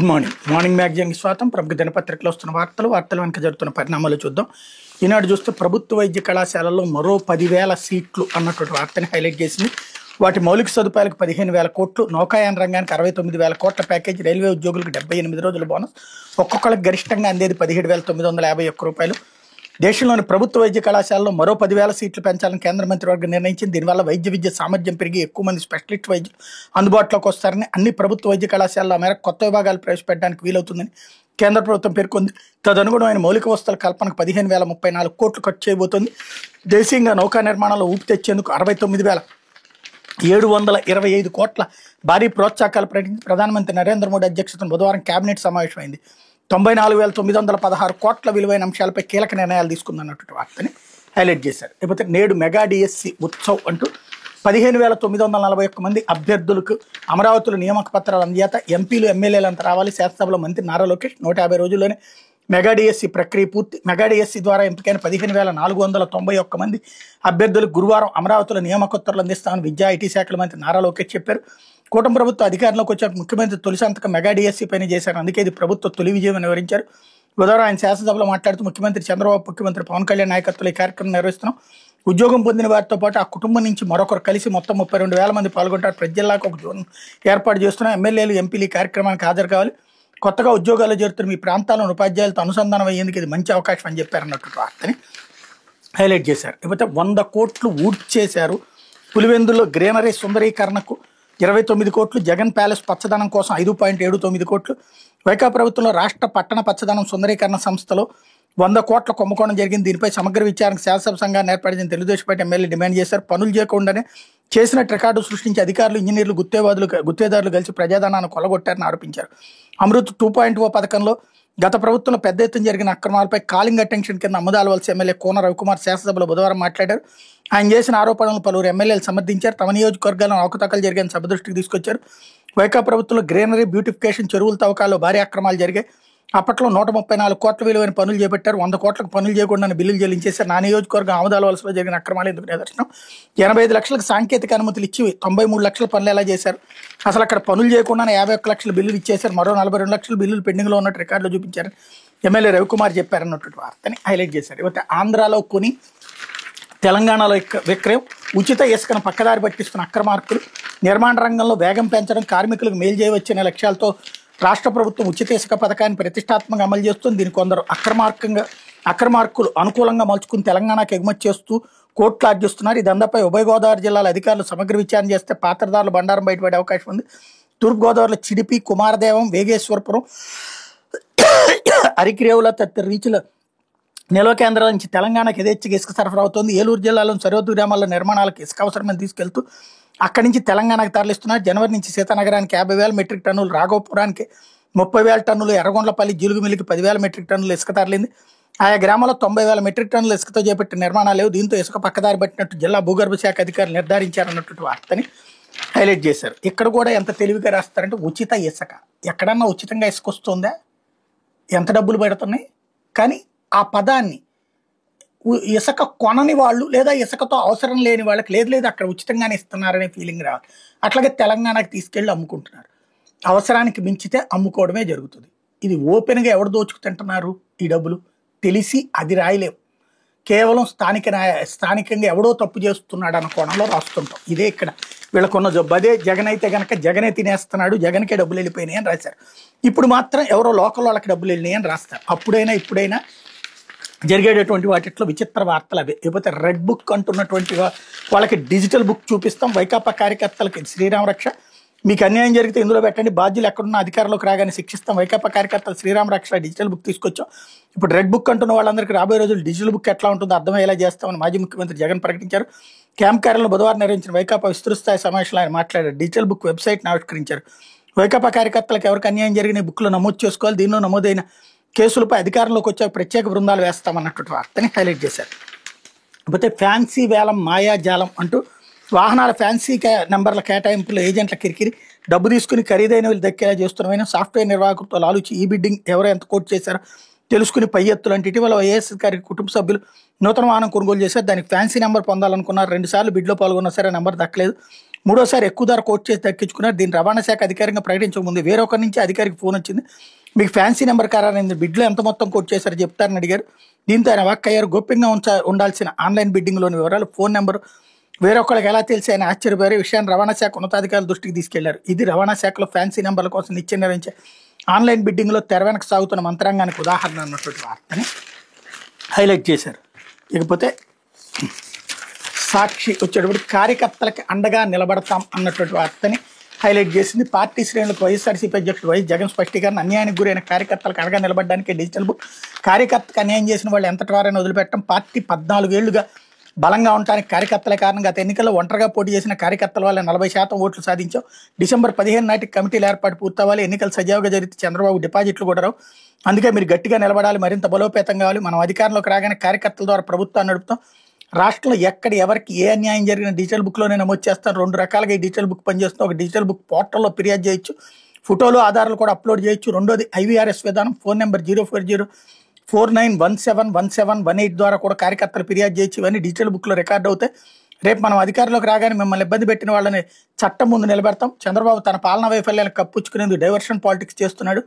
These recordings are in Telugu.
Good morning. మార్నింగ్ మ్యాగజైన్కి స్వాగతం. ప్రముఖ దినపత్రికలో వస్తున్న వార్తలు వెనక జరుగుతున్న పరిణామాలు చూద్దాం. ఈనాడు చూస్తే ప్రభుత్వ వైద్య కళాశాలల్లో మరో 10,000 సీట్లు అన్నటువంటి వార్తని హైలైట్ చేసింది. వాటి మౌలిక సదుపాయాలకు 15,000 కోట్లు, నౌకాయాన రంగానికి 69,000 కోట్ల ప్యాకేజ్, రైల్వే ఉద్యోగులకు 78 రోజుల బోనస్, ఒక్కొక్కరికి గరిష్టంగా అందేది 17,951 రూపాయలు. దేశంలోని ప్రభుత్వ వైద్య కళాశాలలో మరో 10,000 సీట్లు పెంచాలని కేంద్ర మంత్రివర్గం నిర్ణయించింది. దీనివల్ల వైద్య విద్య సామర్థ్యం పెరిగి ఎక్కువ మంది స్పెషలిస్ట్ వైద్యులు అందుబాటులోకి వస్తారని, అన్ని ప్రభుత్వ వైద్య కళాశాలలో మేరకు కొత్త విభాగాలు ప్రవేశపెట్టడానికి వీలవుతుందని కేంద్ర ప్రభుత్వం పేర్కొంది. తదనుగుణమైన మౌలిక వసతుల కల్పనకు 15,034 కోట్లు ఖర్చు చేయబోతోంది. దేశీయంగా నౌకా నిర్మాణంలో ఊపి తెచ్చేందుకు 69,725 కోట్ల భారీ ప్రోత్సాహకాలు ప్రకటించి ప్రధానమంత్రి నరేంద్ర మోడీ అధ్యక్షతన బుధవారం కేబినెట్ సమావేశమైంది. 94,916 కోట్ల విలువైన అంశాలపై కీలక నిర్ణయాలు తీసుకుందన్నటువంటి వార్తని హైలైట్ చేశారు. లేకపోతే నేడు మెగా డిఎస్సి ఉత్సవ్ అంటూ 15,941 మంది అభ్యర్థులకు అమరావతిలో నియామక పత్రాలు అందజేత, ఎంపీలు ఎమ్మెల్యేలు అంతా రావాలి. శాసనసభలో మంత్రి నారా లోకేష్ 150 రోజుల్లోనే మెగా డిఎస్సి ప్రక్రియ పూర్తి. మెగా డిఎస్సి ద్వారా ఎంపికైన 15,491 మంది అభ్యర్థులకు గురువారం అమరావతిలో నియామకోత్తర్లు అందిస్తామని విద్యా ఐటీ శాఖల మంత్రి నారా లోకేష్ చెప్పారు. కూటమి ప్రభుత్వం అధికారంలోకి వచ్చాక ముఖ్యమంత్రి తొలి సంతకం మెగా డిఎస్సి పైన చేశారు. అందుకే ఇది ప్రభుత్వ తొలి విజయం అని వివరించారు. బుధవారం ఆయన శాసనసభలో మాట్లాడుతూ ముఖ్యమంత్రి చంద్రబాబు, ముఖ్యమంత్రి పవన్ కళ్యాణ్ నాయకత్వంలో ఈ కార్యక్రమం నిర్వహిస్తున్నాం. ఉద్యోగం పొందిన వారితో పాటు ఆ కుటుంబం నుంచి మరొకరు కలిసి మొత్తం 32,000 మంది పాల్గొంటారు. ప్రతి జిల్లాకు ఒక జోన్ ఏర్పాటు చేస్తున్నాం. ఎమ్మెల్యేలు, ఎంపీలు ఈ కార్యక్రమానికి హాజరు కావాలి. కొత్తగా ఉద్యోగాల్లో చేరుతున్న మీ ప్రాంతాలను ఉపాధ్యాయులతో అనుసంధానం అయ్యేందుకు ఇది మంచి అవకాశం అని చెప్పారన్నట్టు వార్తని హైలైట్ చేశారు. లేకపోతే 100 కోట్లు ఊడ్చేశారు. పులివెందుల్లో గ్రీనరీ సుందరీకరణకు 29 కోట్లు, జగన్ ప్యాలెస్ పచ్చదనం కోసం 5.79 కోట్లు. వైకాపా ప్రభుత్వంలో రాష్ట్ర పట్టణ పచ్చదనం సుందరీకరణ సంస్థలో 100 కోట్ల కుంభకోణం జరిగింది. దీనిపై సమగ్ర విచారణకు శాసనసభ సంఘాన్ని ఏర్పడిన తెలుగుదేశం పార్టీ ఎమ్మెల్యే డిమాండ్ చేశారు. పనులు చేయకుండానే చేసినట్టు రికార్డు సృష్టించి అధికారులు, ఇంజనీర్లు, గుత్తేదారులు కలిసి ప్రజాధనాన్ని కొల్లగొట్టారని ఆరోపించారు. అమృత్ 2.0 పథకంలో గత ప్రభుత్వంలో పెద్ద ఎత్తున జరిగిన అక్రమాలపై కాలింగ్ అటెన్షన్ కింద అమదాలవలసి ఎమ్మెల్యే కోన రవికుమార్ శాసనసభలో బుధవారం మాట్లాడారు. ఆయన చేసిన ఆరోపణలను పలువురు ఎమ్మెల్యేలు సమర్థించారు. తమ నియోజకవర్గాలను అవకతవకలు జరిగిన సభ దృష్టికి తీసుకొచ్చారు. వైకాపా ప్రభుత్వంలో గ్రీనరీ, బ్యూటిఫికేషన్, చెరువుల తవ్వకాల్లో భారీ అక్రమాలు జరిగాయి. అప్పట్లో 134 కోట్ల విలువైన పనులు చేపట్టారు. 100 కోట్లకు పనులు చేయకుండా బిల్లులు చెల్లించేశారు. నా నియోజకవర్గం ఆమదాలవలసలో జరిగిన అక్రమాలు ఎందుకు నిదర్శనం? 85 లక్షలకు సాంకేతిక అనుమతులు ఇచ్చి 93 లక్షల పనులు ఎలా చేశారు? అసలు అక్కడ పనులు చేయకుండా 51 లక్షల బిల్లులు ఇచ్చేశారు. మరో 42 లక్షల బిల్లులు పెండింగ్లో ఉన్నట్టు రికార్డులో చూపించారు ఎమ్మెల్యే రవికుమార్ చెప్పారన్నటువంటి వార్తని హైలైట్ చేశారు. ఇకపోతే ఆంధ్రాలో కొని తెలంగాణలో విక్రయం, ఉచిత ఇసుకను పక్కదారి పట్టిస్తున్న అక్రమార్కులు, నిర్మాణ రంగంలో వేగం పెంచడం, కార్మికులకు మేలు చేయవచ్చనే లక్ష్యాలతో రాష్ట్ర ప్రభుత్వం ఉచిత ఇసుక పథకాన్ని ప్రతిష్టాత్మకంగా అమలు చేస్తుంది. దీన్ని కొందరు అక్రమార్కులు అనుకూలంగా మలుచుకుని తెలంగాణకు ఎగుమతి చేస్తూ కోట్లు ఆర్జిస్తున్నారు. ఈ దందాపై ఉభయ గోదావరి జిల్లాల అధికారులు సమగ్ర విచారణ చేస్తే పాత్రదారుల బండారం బయటపడే అవకాశం ఉంది. తూర్పుగోదావరిలో చిడిపి, కుమారదేవం, వేగేశ్వరపురం, అరికిరేవుల తదితర రీచ్ల నిల్వ కేంద్రాల నుంచి తెలంగాణకు యథేచ్ఛగా ఇసుక సరఫరా అవుతోంది. ఏలూరు జిల్లాలోని సరిహద్దు గ్రామాల్లో నిర్మాణాలకు ఇసుక అవసరమని తీసుకెళ్తూ అక్కడి నుంచి తెలంగాణకు తరలిస్తున్నారు. జనవరి నుంచి సీతానగరానికి 50,000 మెట్రిక్ టన్నులు, రాఘవపురానికి 30,000 టన్నులు, ఎర్రగొండ్లపల్లి, జీలుగుమిల్లికి 10,000 మెట్రిక్ టన్నులు ఇసుక తరలింది. ఆయా గ్రామాల్లో 90,000 మెట్రిక్ టన్నుల ఇసుకతో చేపట్టిన నిర్మాణాలు లేవు. దీంతో ఇసుక పక్కదారి పట్టినట్టు జిల్లా భూగర్భ శాఖ అధికారులు నిర్ధారించారన్నట్టు వార్తని హైలైట్ చేశారు. ఇక్కడ కూడా ఎంత తెలివిగా రాస్తారంటే ఉచిత ఇసుక. ఎక్కడన్నా ఉచితంగా ఇసుక వస్తుందా? ఎంత డబ్బులు పెడుతున్నాయి? కానీ ఆ పదాన్ని ఇసుక కొనని వాళ్ళు లేదా ఇసుకతో అవసరం లేని వాళ్ళకి లేదు అక్కడ ఉచితంగానే ఇస్తున్నారనే ఫీలింగ్ రావాలి. అట్లాగే తెలంగాణకి తీసుకెళ్ళి అమ్ముకుంటున్నారు. అవసరానికి మించితే అమ్ముకోవడమే జరుగుతుంది. ఇది ఓపెన్గా ఎవరు దోచుకు తింటున్నారు ఈ డబ్బులు? తెలిసి అది రాయలేము. కేవలం స్థానికంగా ఎవడో తప్పు చేస్తున్నాడు అన్న కోణంలో రాస్తుంటాం. ఇదే ఇక్కడ వీళ్ళకున్న జబ్బు. అదే జగన్ అయితే కనుక జగనే తినేస్తున్నాడు, జగన్కే డబ్బులు వెళ్ళిపోయినాయి అని రాశారు. ఇప్పుడు మాత్రం ఎవరో లోకల్ వాళ్ళకి డబ్బులు వెళ్ళినాయి అని రాస్తారు. అప్పుడైనా ఇప్పుడైనా జరిగేటటువంటి వాటిలో విచిత్ర వార్తలు అవే. లేకపోతే రెడ్ బుక్ అంటున్నటువంటి వాళ్ళకి డిజిటల్ బుక్ చూపిస్తాం. వైకాపా కార్యకర్తలకి శ్రీరామ రక్ష, మీకు అన్యాయం జరిగితే ఇందులో పెట్టండి, బాధ్యులు ఎక్కడున్న అధికారంలోకి రాగానే శిక్షిస్తాం. వైకాపా కార్యకర్తలు శ్రీరామ రక్ష డిజిటల్ బుక్ తీసుకొచ్చాం. ఇప్పుడు రెడ్ బుక్ అంటున్న వాళ్ళందరికీ రాబోయే రోజులు డిజిటల్ బుక్ ఎట్లా ఉంటుందో అర్థమయ్యేలా చేస్తామని మాజీ ముఖ్యమంత్రి జగన్ ప్రకటించారు. క్యాంప్ కార్యాలయంలో బుధవారం నిర్వహించిన వైకాపా విస్తృత స్థాయి సమావేశంలో ఆయన మాట్లాడారు. డిజిటల్ బుక్ వెబ్సైట్ని ఆవిష్కరించారు. వైకాపా కార్యకర్తలకు ఎవరికి అన్యాయం జరిగిన బుక్లో నమోదు చేసుకోవాలి. దీనిలో నమోదైన కేసులపై అధికారంలోకి వచ్చే ప్రత్యేక బృందాలు వేస్తామన్నటువంటి వార్తని హైలైట్ చేశారు. లేకపోతే ఫ్యాన్సీ వేలం, మాయాజాలం అంటూ వాహనాల ఫ్యాన్సీ నెంబర్ల కేటాయింపులు ఏజెంట్ల కిరికిరి, డబ్బు తీసుకుని ఖరీదైనవి దక్కేలా చేస్తున్న సాఫ్ట్వేర్ నిర్వాహకులతో లాలుచి ఈ బిడ్డింగ్ ఎవరు ఎంత కోట్ చేశారో తెలుసుకుని పై ఎత్తులు అంటే ఇటీవల వైఎస్ గారి కుటుంబ సభ్యులు నూతన వాహనం కొనుగోలు చేశారు. దానికి ఫ్యాన్సీ నెంబర్ పొందాలనుకున్నారు. 2 సార్లు బిడ్లో పాల్గొన్నా సరే నెంబర్ దక్కలేదు. మూడోసారి ఎక్కువ ధర కోట్ చేసి దక్కించుకున్నారు. దీన్ని రవాణా శాఖ అధికారికంగా ప్రకటించక ముందు వేరొకరి నుంచి అధికారికి ఫోన్ వచ్చింది. మీకు ఫ్యాన్సీ నెంబర్ ఖరారైంది, బిడ్లో ఎంత మొత్తం కోట్ చేశారో చెప్తారని అడిగారు. దీంతో ఆయన వాక్కయ్యారు. గోప్యంగా ఉండాల్సిన ఆన్లైన్ బిడ్డింగ్లోని వివరాలు, ఫోన్ నెంబర్ వేరొకరికి ఎలా తెలిసి ఆయన ఆశ్చర్యపోయారు. ఈ విషయాన్ని రవాణా శాఖ ఉన్నతాధికారుల దృష్టికి తీసుకెళ్లారు. ఇది రవాణా శాఖలో ఫ్యాన్సీ నెంబర్ల కోసం నిత్యం నిర్వహించే ఆన్లైన్ బిడ్డింగ్లో తెర వెనక సాగుతున్న మంత్రాంగానికి ఉదాహరణ అన్నటువంటి వార్తని హైలైట్ చేశారు. ఇకపోతే సాక్షి వచ్చేటప్పుడు కార్యకర్తలకి అండగా నిలబడతాం అన్నటువంటి వార్తని హైలైట్ చేసింది. పార్టీ శ్రేణులకు వైఎస్ఆర్సీపీ అధ్యక్షుడు వైఎస్ జగన్ స్పష్టీకరణ, అన్యాయానికి గురైన కార్యకర్తలకు అండగా నిలబడడానికి డిజిటల్ బుక్, కార్యకర్తకు అన్యాయం చేసిన వాళ్ళు ఎంతటి వారైనా వదిలిపెట్టడం, పార్టీ 14 ఏళ్లుగా బలంగా ఉండడానికి కార్యకర్తలే కారణం. గత ఎన్నికల్లో ఒంటరిగా పోటీ చేసిన కార్యకర్తల వల్ల 40% ఓట్లు సాధించాం. డిసెంబర్ 15 నాటికి కమిటీల ఏర్పాటు పూర్తవ్వాలి. ఎన్నికలు సజావుగా జరిగితే చంద్రబాబు డిపాజిట్లు కూడా రావు. అందుకే మీరు గట్టిగా నిలబడాలి, మరింత బలోపేతం కావాలి. మనం అధికారంలోకి రాగానే కార్యకర్తల ద్వారా ప్రభుత్వాన్ని నడుపుతాం. రాష్ట్రంలో ఎక్కడ ఎవరికి ఏ అన్యాయం జరిగిన డిజిటల్ బుక్లోనే నమోదు చేస్తారు. 2 రకాలుగా ఈ డిజిటల్ బుక్ పనిచేస్తుంది. ఒక డిజిటల్ బుక్ పోర్టల్లో ఫిర్యాదు చేయొచ్చు, ఫోటోలు ఆధారాలు కూడా అప్లోడ్ చేయొచ్చు. రెండోది IVRS విధానం, ఫోన్ నెంబర్ 04049171718 ద్వారా కూడా కార్యకర్తలు ఫిర్యాదు చేయొచ్చు. ఇవన్నీ డిజిటల్ బుక్లో రికార్డ్ అవుతాయి. రేపు మనం అధికారంలోకి రాగానే మిమ్మల్ని ఇబ్బంది పెట్టిన వాళ్ళని చట్టం ముందు నిలబెడతాం. చంద్రబాబు తన పాలనా వైఫల్యాలను కప్పుచ్చుకునేందుకు డైవర్షన్ పాలిటిక్స్ చేస్తున్నాడు.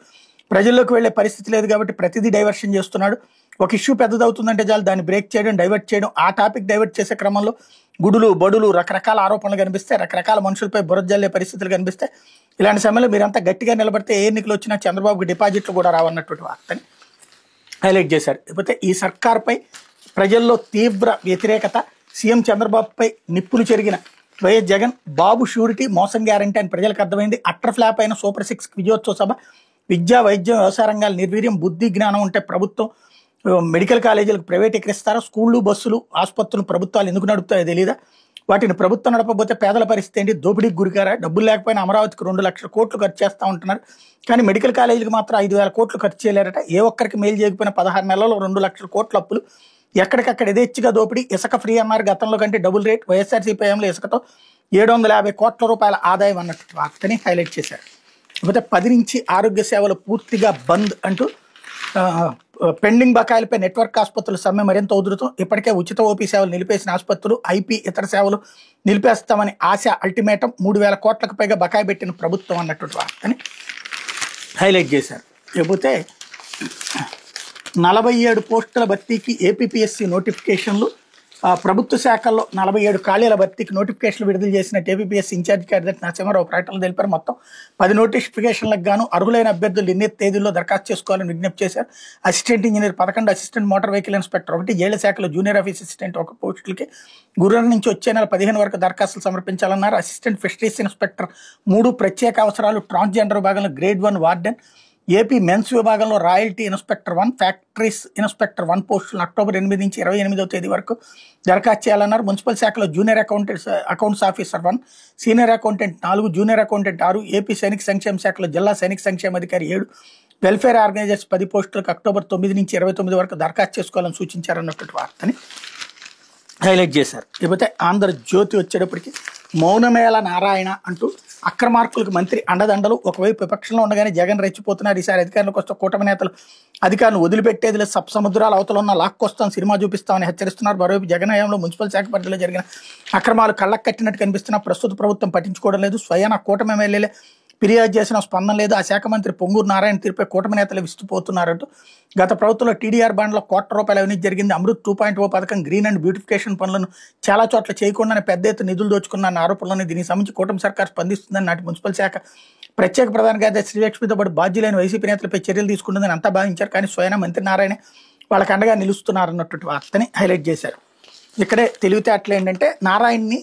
ప్రజల్లోకి వెళ్లే పరిస్థితి లేదు కాబట్టి ప్రతిదీ డైవర్షన్ చేస్తున్నాడు. ఒక ఇష్యూ పెద్దదవుతుందంటే చాలు దాన్ని బ్రేక్ చేయడం, డైవర్ట్ చేయడం. ఆ టాపిక్ డైవర్ట్ చేసే క్రమంలో గుడులు బడులు రకరకాల ఆరోపణలు కనిపిస్తాయి, రకరకాల మనుషులపై బురజల్లే పరిస్థితులు కనిపిస్తాయి. ఇలాంటి సమయంలో మీరంతా గట్టిగా నిలబడితే ఏ ఎన్నికలు వచ్చినా చంద్రబాబుకి డిపాజిట్లు కూడా రావన్నటువంటి వార్తని హైలైట్ చేశారు. లేకపోతే ఈ సర్కార్పై ప్రజల్లో తీవ్ర వ్యతిరేకత, సీఎం చంద్రబాబుపై నిప్పులు చెరిగిన వైఎస్ జగన్, బాబు షూరిటీ మోసం గ్యారంటీ అని ప్రజలకు అర్థమైంది. అట్టర్ ఫ్లాప్ అయిన సూపర్ 6 విజయోత్సవ సభ, విద్యా వైద్యం వ్యవసాయ రంగాల నిర్వీర్యం, బుద్ధి జ్ఞానం ఉంటే ప్రభుత్వం మెడికల్ కాలేజీలకు ప్రైవేటీకరిస్తారా, స్కూళ్ళు బస్సులు ఆసుపత్రులు ప్రభుత్వాలు ఎందుకు నడుపుతాయో తెలియదా, వాటిని ప్రభుత్వం నడపబోతే పేదల పరిస్థితి ఏంటి, దోపిడీకి గురికారా, డబ్బులు లేకపోయినా అమరావతికి 2 లక్షల కోట్లు ఖర్చు చేస్తూ ఉంటున్నారు, కానీ మెడికల్ కాలేజీకి మాత్రం 5,000 కోట్లు ఖర్చు చేయలేరట. ఏ ఒక్కరికి మేలు చేయకపోయినా 16 నెలల్లో 2 లక్షల కోట్ల అప్పులు, ఎక్కడికక్కడ యథేచ్ఛగా దోపిడీ, ఇసుక ఫ్రీ అన్నారు గతంలో కంటే డబుల్ రేట్, వైఎస్ఆర్సీపీ హయాంలో ఇసుకతో 750 కోట్ల రూపాయల ఆదాయం అన్నట్టు వార్తని హైలైట్ చేశారు. లేకపోతే 10 నుంచి ఆరోగ్య సేవలు పూర్తిగా బంద్ అంటూ పెండింగ్ బకాయిలపై నెట్వర్క్ ఆసుపత్రుల సమ్మె మరింత ఉధృతం. ఇప్పటికే ఉచిత ఓపీ సేవలు నిలిపేసిన ఆసుపత్రులు, ఐపీ ఇతర సేవలు నిలిపేస్తామని ఆశ, అల్టిమేటం, 3,000 కోట్లకు పైగా బకాయి పెట్టిన ప్రభుత్వం అన్నటువంటి వార్తని హైలైట్ చేశారు. లేకపోతే 47 పోస్టుల భర్తీకి ఏపీపీఎస్సీ నోటిఫికేషన్లు, ప్రభుత్వ శాఖల్లో 47 ఖాళీల భర్తీకి నోటిఫికేషన్లు విడుదల చేసినట్టు ఏపీపీఎస్సీ ఇన్ఛార్జ్ కార్యదర్శి నరసింహారావు ప్రకటనలు తెలిపారు. మొత్తం 10 నోటిఫికేషన్లకు గాను అర్హులైన అభ్యర్థులు నిర్ణీత తేదీల్లో దరఖాస్తు చేసుకోవాలని విజ్ఞప్తి చేశారు. Assistant engineer 11, assistant motor vehicle inspector 1, జైళ్ల శాఖలో జూనియర్ ఆఫీస్ అసిస్టెంట్ 1 పోస్టులకి గురువారం నుంచి వచ్చే నెల 15 వరకు దరఖాస్తులు సమర్పించాలన్నారు. అసిస్టెంట్ ఫిషరీస్ ఇన్స్పెక్టర్ 3, ప్రత్యేక అవసరాలు ట్రాన్స్జెండర్ విభాగంలో గ్రేడ్ 1 వార్డెన్, ఏపీ మెన్స్ విభాగంలో రాయల్టీ ఇన్స్పెక్టర్ 1, ఫ్యాక్టరీస్ ఇన్స్పెక్టర్ 1 పోస్టులను అక్టోబర్ 8 నుంచి 28వ తేదీ వరకు దరఖాస్తు చేయాలన్నారు. మున్సిపల్ శాఖలో junior accounts officer 1, senior accountant 4, junior accountant 6, AP సైనిక సంక్షేమ శాఖలో జిల్లా సైనిక సంక్షేమ అధికారి 7, వెల్ఫేర్ ఆర్గనైజర్స్ 10 పోస్టులకు అక్టోబర్ 9 నుంచి 29 వరకు దరఖాస్తు చేసుకోవాలని సూచించారన్నటువంటి వార్తని హైలైట్ చేశారు. లేకపోతే ఆంధ్రజ్యోతి వచ్చేటప్పటికి మౌనమేళ నారాయణ అంటూ అక్రమార్కులకు మంత్రి అండదండలు, ఒకవైపు విపక్షంలో ఉండగానే జగన్ రెచ్చిపోతున్నారు. ఈసారి అధికారంలోకి వస్తే కూటమి నేతలు అధికారులను వదిలిపెట్టేది లేదు, సముద్రాల అవతల ఉన్న లాక్కొస్తాం, సినిమా చూపిస్తామని హెచ్చరిస్తున్నారు. మరోవైపు జగన్ హయాంలో మున్సిపల్ శాఖ పరిధిలో జరిగిన అక్రమాలు కళ్ళకు కట్టినట్టు కనిపిస్తున్నా ప్రస్తుత ప్రభుత్వం పట్టించుకోవడం లేదు. స్వయాన కూటమి ఎమ్మెల్యేలే ఫిర్యాదు చేసిన స్పందన లేదు. ఆ శాఖ మంత్రి పొంగూరు నారాయణ తీరుపై కూటమి నేతలు విస్తుపోతున్నారంటూ గత ప్రభుత్వంలో టీడీఆర్ బాండ్లో ₹1,00,00,000 అవినీతి జరిగింది. అమృత్ 2.0 పథకం, గ్రీన్ అండ్ బ్యూటిఫికేషన్ పనులను చాలా చోట్ల చేయకుండానే పెద్ద ఎత్తున నిధులు దోచుకున్న ఆరోపణలను దీనికి సంబంధించి కూటమి సర్కార్ స్పందిస్తుందని నాటి మున్సిపల్ శాఖ ప్రత్యేక ప్రధాన కార్యదర్శి శ్రీలక్ష్మితో పాటు బాధ్యులైన వైసీపీ నేతలపై చర్యలు తీసుకుంటుందని అంతా భావించారు. కానీ స్వయం మంత్రి నారాయణ వాళ్ళకి అండగా నిలుస్తున్నారన్నటువంటి వార్తని హైలైట్ చేశారు. ఇక్కడే తెలివితేటలు ఏంటంటే నారాయణని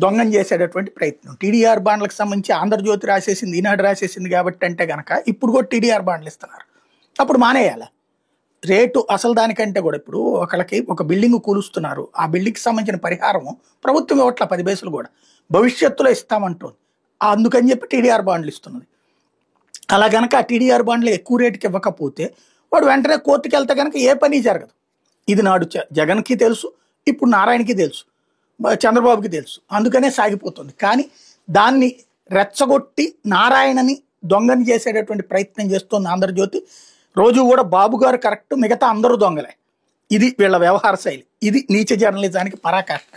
దొంగం చేసేటటువంటి ప్రయత్నం. టీడీఆర్ బాండ్లకు సంబంధించి ఆంధ్రజ్యోతి రాసేసింది, ఈనాడు రాసేసింది కాబట్టి అంటే కనుక ఇప్పుడు కూడా టీడీఆర్ బాండ్లు ఇస్తున్నారు, అప్పుడు మానేయాలి రేటు. అసలు దానికంటే కూడా ఇప్పుడు ఒకళ్ళకి ఒక బిల్డింగ్ కూలుస్తున్నారు, ఆ బిల్డింగ్కి సంబంధించిన పరిహారం ప్రభుత్వం ఇవ్వట్ల 10 పైసలు కూడా భవిష్యత్తులో ఇస్తామంటుంది, అందుకని చెప్పి టీడీఆర్ బాండ్లు ఇస్తున్నది. అలా కనుక ఆ టీడీఆర్ బాండ్లు ఎక్కువ రేటుకి ఇవ్వకపోతే వాడు వెంటనే కోర్టుకి వెళ్తే కనుక ఏ పని జరగదు. ఇది నాడు జగన్కి తెలుసు, ఇప్పుడు నారాయణకి తెలుసు, చంద్రబాబుకి తెలుసు, అందుకనే సాగిపోతుంది. కానీ దాన్ని రెచ్చగొట్టి నారాయణని దొంగని చేసేటటువంటి ప్రయత్నం చేస్తుంది ఆంధ్రజ్యోతి. రోజు కూడా బాబు గారు కరెక్ట్, మిగతా అందరూ దొంగలే. ఇది వీళ్ళ వ్యవహార శైలి, ఇది నీచ జర్నలిజానికి పరాకాష్ట.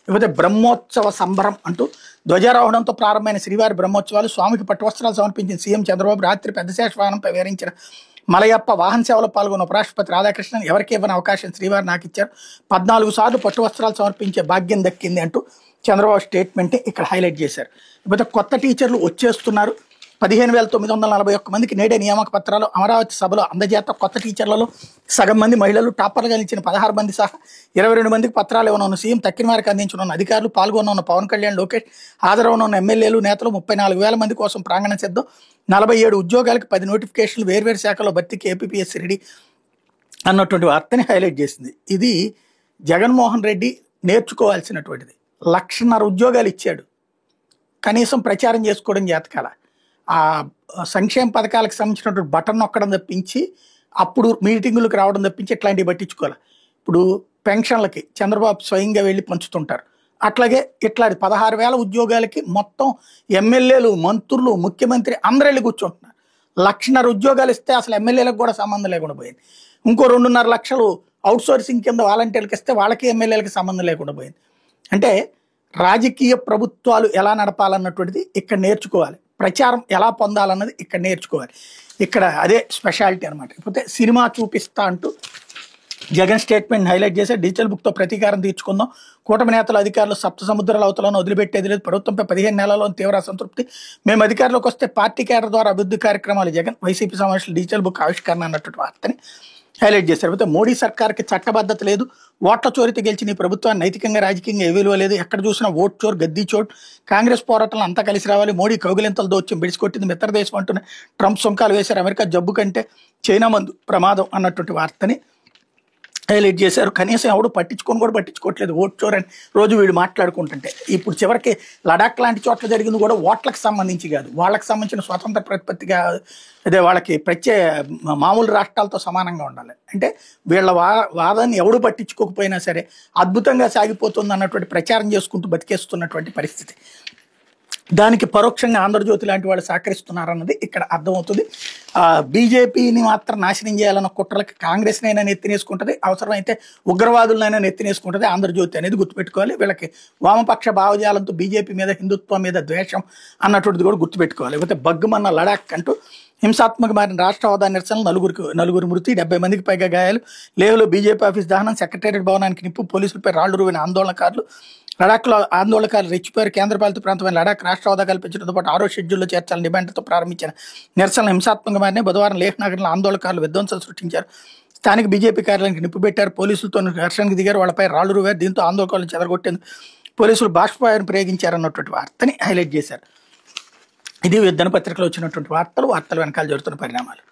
లేకపోతే బ్రహ్మోత్సవ సంబరం అంటూ ధ్వజారోహణంతో ప్రారంభమైన శ్రీవారి బ్రహ్మోత్సవాలు, స్వామికి పట్టువస్త్రాలు సమర్పించిన సీఎం చంద్రబాబు, రాత్రి పెద్ద శేషవాహనంపై వివరించిన మలయప్ప, వాహన సేవలో పాల్గొన్న ఉపరాష్ట్రపతి రాధాకృష్ణన్, ఎవరికి ఇవ్వని అవకాశం శ్రీవారు నాకు ఇచ్చారు, 14 సార్లు పట్టువస్త్రాలు సమర్పించే భాగ్యం దక్కింది అంటూ చంద్రబాబు స్టేట్మెంట్ని ఇక్కడ హైలైట్ చేశారు. ఇకపోతే కొత్త టీచర్లు వచ్చేస్తున్నారు. 15,941 మందికి నేడే నియామక పత్రాలు అమరావతి సభలో అందజేత. కొత్త టీచర్లలో సగం మంది మహిళలు. టాపర్గా నిలిచిన 16 మంది సహా 22 మందికి పత్రాలు ఇవ్వనున్న సీఎం, తక్కిన వారికి అందించనున్న అధికారులు, పాల్గొన్న పవన్ కళ్యాణ్, లోకేష్, హాజరవనున్న ఎమ్మెల్యేలు, నేతలు. 34,000 మంది కోసం ప్రాంగణ సిద్ధం. 47 ఉద్యోగాలకు 10 నోటిఫికేషన్లు, వేర్వేరు శాఖలో భర్తీకి ఏపీపీఎస్సీ రెడీ అన్నటువంటి వార్తని హైలైట్ చేసింది. ఇది జగన్మోహన్ రెడ్డి నేర్చుకోవాల్సినటువంటిది. 1,50,000 ఉద్యోగాలు ఇచ్చాడు, కనీసం ప్రచారం చేసుకోవడం చేతకాల. ఆ సంక్షేమ పథకాలకు సంబంధించినటువంటి బటన్ నొక్కడం తప్పించి, అప్పుడు మీటింగులకు రావడం తప్పించి ఇట్లాంటివి పట్టించుకోవాలి. ఇప్పుడు పెన్షన్లకి చంద్రబాబు స్వయంగా వెళ్ళి పంచుతుంటారు. అట్లాగే ఇట్లాంటి 16,000 ఉద్యోగాలకి మొత్తం ఎమ్మెల్యేలు, మంత్రులు, ముఖ్యమంత్రి అందరూ వెళ్ళి కూర్చుంటున్నారు. 1,50,000 ఉద్యోగాలు ఇస్తే అసలు ఎమ్మెల్యేలకు కూడా సంబంధం లేకుండా పోయింది. ఇంకో 2.5 లక్షలు అవుట్సోర్సింగ్ కింద వాలంటీర్లకు ఇస్తే వాళ్ళకి ఎమ్మెల్యేలకి సంబంధం లేకుండా పోయింది. అంటే రాజకీయ ప్రభుత్వాలు ఎలా నడపాలన్నటువంటిది ఇక్కడ నేర్చుకోవాలి. ప్రచారం ఎలా పొందాలన్నది ఇక్కడ నేర్చుకోవాలి. ఇక్కడ అదే స్పెషాలిటీ అనమాట. ఇకపోతే సినిమా చూపిస్తా అంటూ జగన్ స్టేట్మెంట్ హైలైట్ చేసి, డిజిటల్ బుక్తో ప్రతీకారం తీర్చుకుందాం, కూటమి నేతలు అధికారులు సప్త సముద్రాల అవతలను వదిలిపెట్టేది లేదు, ప్రభుత్వంపై 15 నెలల్లో తీవ్ర అసంతృప్తి, మేము అధికారంలోకి వస్తే పార్టీ కేడర్ ద్వారా అభివృద్ధి కార్యక్రమాలు, జగన్ వైసీపీ సమావేశాలు డిజిటల్ బుక్ ఆవిష్కరణ అన్నటువంటి వార్తని హైలైట్ చేశారు. అయితే మోడీ సర్కార్కి చట్టబద్ధత లేదు, ఓట్ల చోరీతో గెలిచిన ఈ ప్రభుత్వాన్ని నైతికంగా రాజకీయంగా ఏ విలువ లేదు, ఎక్కడ చూసినా ఓట్ చోర్, గద్దీ చోట్, కాంగ్రెస్ పోరాటంలో అంతా కలిసి రావాలి, మోడీ కౌగిలింతలు దోచ్యం బిడిచికొట్టింది, మిత్రదేశం అంటూనే ట్రంప్ సుంకాలు వేశారు, అమెరికా జబ్బు కంటే చైనా మందు ప్రమాదం అన్నటువంటి వార్తని హైలైట్ చేశారు. కనీసం ఎవడు పట్టించుకోవట్లేదు ఓట్ చోర్ అని రోజు వీడు మాట్లాడుకుంటుంటే. ఇప్పుడు చివరికి లడాక్ లాంటి చోట్ల జరిగింది కూడా ఓట్లకు సంబంధించి కాదు, వాళ్ళకి సంబంధించిన స్వతంత్ర ప్రతిపత్తిగా, అదే వాళ్ళకి మామూలు రాష్ట్రాలతో సమానంగా ఉండాలి. అంటే వీళ్ళ వాదాన్ని ఎవడు పట్టించుకోకపోయినా సరే అద్భుతంగా సాగిపోతుంది అన్నటువంటి ప్రచారం చేసుకుంటూ బతికేస్తున్నటువంటి పరిస్థితి. దానికి పరోక్షంగా ఆంధ్రజ్యోతి లాంటి వాళ్ళు సహకరిస్తున్నారన్నది ఇక్కడ అర్థమవుతుంది. బీజేపీని మాత్రం నాశనం చేయాలన్న కుట్రలకి కాంగ్రెస్నైనా నెత్తినేసుకుంటుంది, అవసరమైతే ఉగ్రవాదులనైనా నెత్తినేసుకుంటుంది ఆంధ్రజ్యోతి అనేది గుర్తుపెట్టుకోవాలి. వీళ్ళకి వామపక్ష భావజాలంతో బీజేపీ మీద, హిందుత్వం మీద ద్వేషం అన్నటువంటిది కూడా గుర్తుపెట్టుకోవాలి. లేకపోతే బగ్గుమన్న లడాక్ అంటూ హింసాత్మక మారిన రాష్ట్ర హోదా నిరసనలు, నలుగురు మృతి, 70 మందికి పైగా గాయాలు, లేహ్లో బీజేపీ ఆఫీస్ దహనం, సెక్రటేరియట్ భవనానికి నిప్పు, పోలీసులపై రాళ్లు రువిన ఆందోళనకారులు, లడాఖ్లో ఆందోళనకారులు రెచ్చిపోయారు, కేంద్రపాలిత ప్రాంతమైన లడాక్ రాష్ట్ర హోదా కల్పించడంతో పాటు 6వ షెడ్యూల్లో చేర్చాలని డిమాండ్తో ప్రారంభించిన నిరసనలు హింసాత్మక మారిన బుధవారం లేహ్ నగరంలో ఆందోళనకారులు విధ్వంసాలు సృష్టించారు, స్థానిక బీజేపీ కార్యాలయానికి నిప్పు పెట్టారు, పోలీసులతో ఘర్షణకు దిగారు, వాళ్ళపై రాళ్లు రువారు, దీంతో ఆందోళనకారులు చెదరగొట్టేందుకు పోలీసులు బాష్పవాయువును ప్రయోగించారన్నటువంటి వార్తని హైలైట్ చేశారు. ఇది దినపత్రికలో వచ్చినటువంటి వార్తలు వెనకాల జరుగుతున్న పరిణామాలు.